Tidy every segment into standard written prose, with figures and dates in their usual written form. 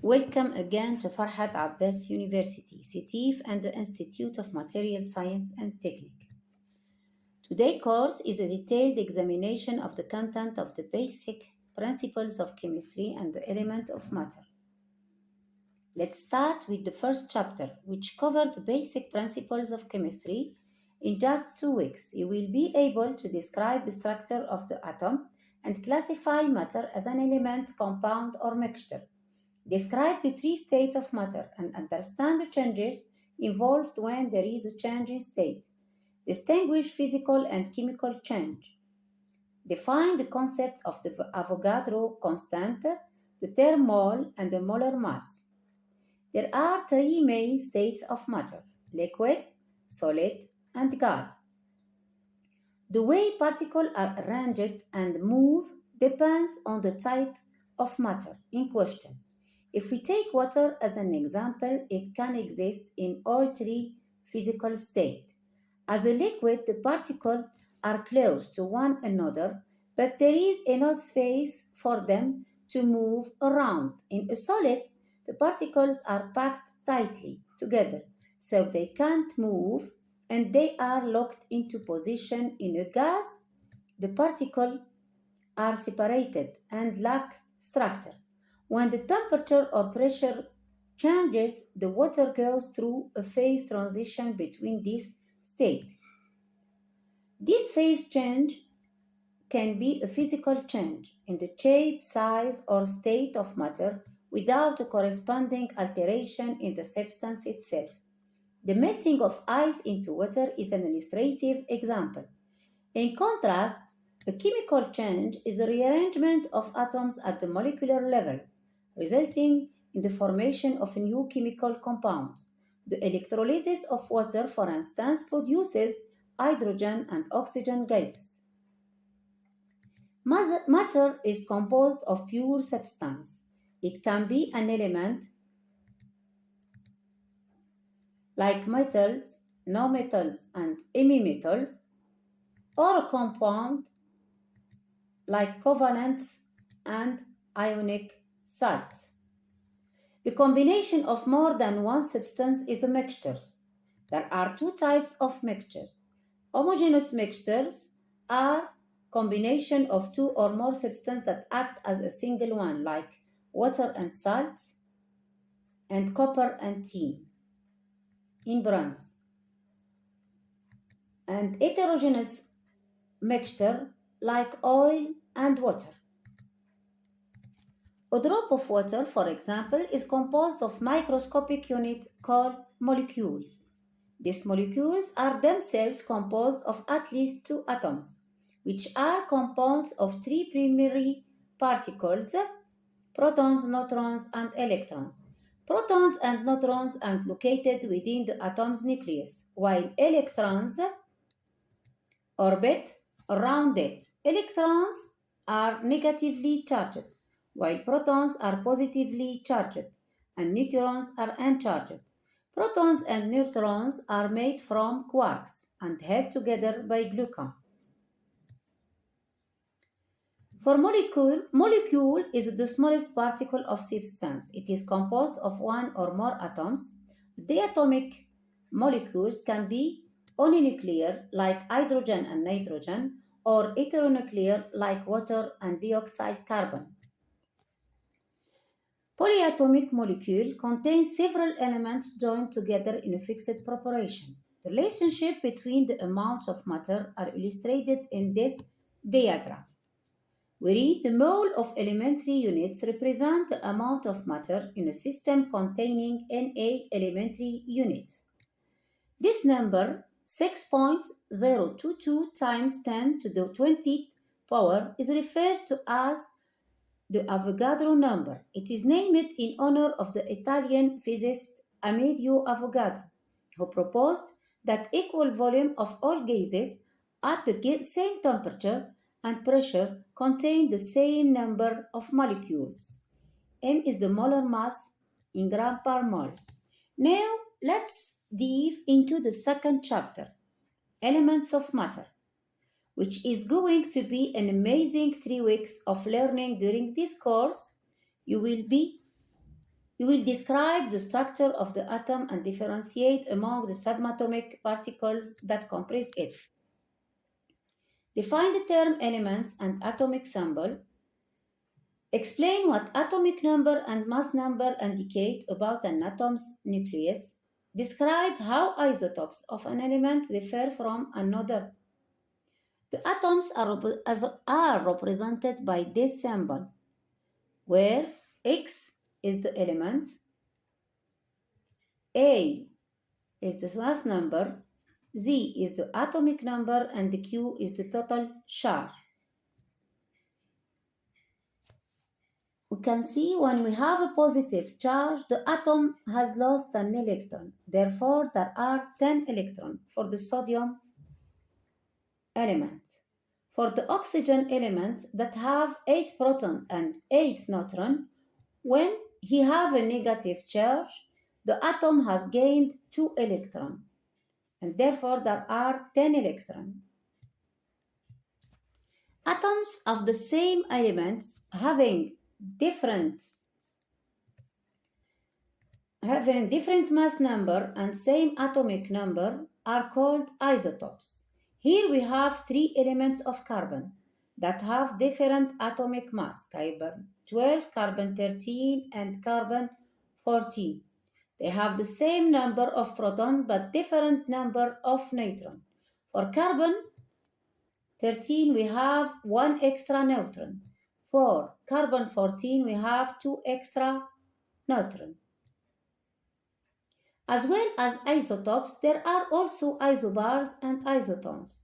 Welcome again to Farhat Abbas University, CETIF and the Institute of Material Science and Technique. Today's course is a detailed examination of the content of the basic principles of chemistry and the element of matter. Let's start with the first chapter, which covered the basic principles of chemistry. In just 2 weeks, you will be able to describe the structure of the atom and classify matter as an element, compound, or mixture. Describe the three states of matter and understand the changes involved when there is a change in state. Distinguish physical and chemical change. Define the concept of the Avogadro constant, the term mole, and the molar mass. There are three main states of matter: liquid, solid, and gas. The way particles are arranged and move depends on the type of matter in question. If we take water as an example, it can exist in all three physical states. As a liquid, the particles are close to one another, but there is enough space for them to move around. In a solid, the particles are packed tightly together, so they can't move and they are locked into position. In a gas, the particles are separated and lack structure. When the temperature or pressure changes, the water goes through a phase transition between these states. This phase change can be a physical change in the shape, size, or state of matter without a corresponding alteration in the substance itself. The melting of ice into water is an illustrative example. In contrast, a chemical change is a rearrangement of atoms at the molecular level, resulting in the formation of new chemical compounds. The electrolysis of water, for instance, produces hydrogen and oxygen gases. Matter is composed of pure substance. It can be an element like metals, nonmetals, and hemimetals, or a compound like covalents and ionic salts. The combination of more than one substance is a mixture. There are two types of mixture. Homogeneous mixtures are combination of two or more substances that act as a single one, like water and salts, and copper and tin in bronze. And heterogeneous mixture like oil and water. A drop of water, for example, is composed of microscopic units called molecules. These molecules are themselves composed of at least two atoms, which are compounds of three primary particles: protons, neutrons, and electrons. Protons and neutrons are located within the atom's nucleus, while electrons orbit around it. Electrons are negatively charged, while protons are positively charged, and neutrons are uncharged. Protons and neutrons are made from quarks and held together by gluon. For molecule is the smallest particle of substance. It is composed of one or more atoms. Diatomic molecules can be uninuclear, like hydrogen and nitrogen, or heteronuclear, like water and dioxide carbon. Polyatomic molecule contains several elements joined together in a fixed proportion. The relationship between the amounts of matter are illustrated in this diagram. We read the mole of elementary units represent the amount of matter in a system containing Na elementary units. This number, 6.022 times 10 to the 20th power, is referred to as the Avogadro number. It is named in honor of the Italian physicist Amedeo Avogadro, who proposed that equal volume of all gases at the same temperature and pressure contain the same number of molecules. M is the molar mass in gram per mole. Now let's dive into the second chapter, elements of matter, which is going to be an amazing 3 weeks of learning. During this course, you You will describe the structure of the atom and differentiate among the subatomic particles that comprise it. Define the term elements and atomic symbol. Explain what atomic number and mass number indicate about an atom's nucleus. Describe how isotopes of an element differ from another. The atoms are represented by this symbol, where X is the element, A is the mass number, Z is the atomic number, and the Q is the total charge. We can see when we have a positive charge, the atom has lost an electron. Therefore, there are 10 electrons for the sodium element. For the oxygen elements that have 8 proton and 8 neutron, when he have a negative charge, the atom has gained 2 electrons, and therefore there are 10 electrons. Atoms of the same elements having different mass number and same atomic number are called isotopes. Here we have 3 elements of carbon that have different atomic mass, carbon 12, carbon 13, and carbon 14. They have the same number of proton but different number of neutron. For carbon 13 we have 1 extra neutron. For carbon 14 we have 2 extra neutron. As well as isotopes, there are also isobars and isotones.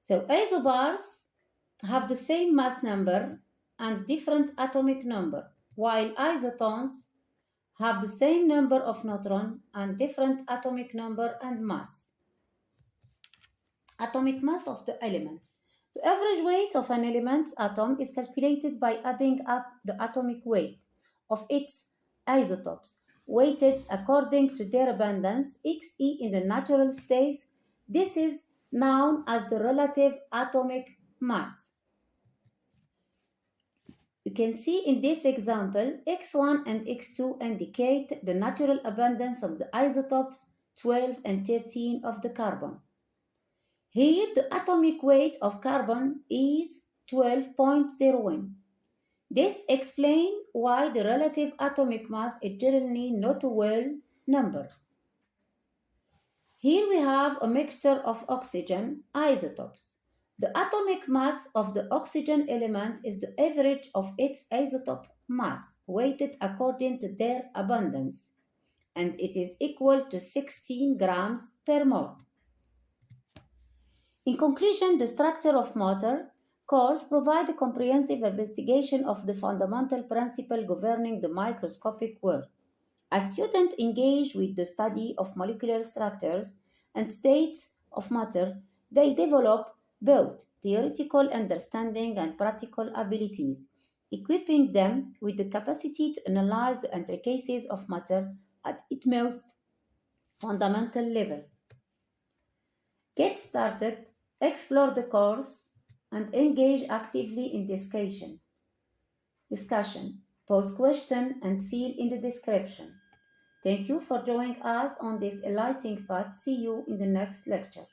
So isobars have the same mass number and different atomic number, while isotones have the same number of neutron and different atomic number and mass. Atomic mass of the elements. The average weight of an element's atom is calculated by adding up the atomic weight of its isotopes, weighted according to their abundance, Xe in the natural state. This is known as the relative atomic mass. You can see in this example, X1 and X2 indicate the natural abundance of the isotopes 12 and 13 of the carbon. Here, the atomic weight of carbon is 12.01. This explains why the relative atomic mass is generally not a whole number. Here we have a mixture of oxygen isotopes. The atomic mass of the oxygen element is the average of its isotope mass, weighted according to their abundance, and it is equal to 16 grams per mole. In conclusion, the structure of matter course provides a comprehensive investigation of the fundamental principle governing the microscopic world. As students engage with the study of molecular structures and states of matter, they develop both theoretical understanding and practical abilities, equipping them with the capacity to analyze the intricacies of matter at its most fundamental level. Get started, explore the course, and engage actively in discussion. Pose question and fill in the description. Thank you for joining us on this enlightening path. See you in the next lecture.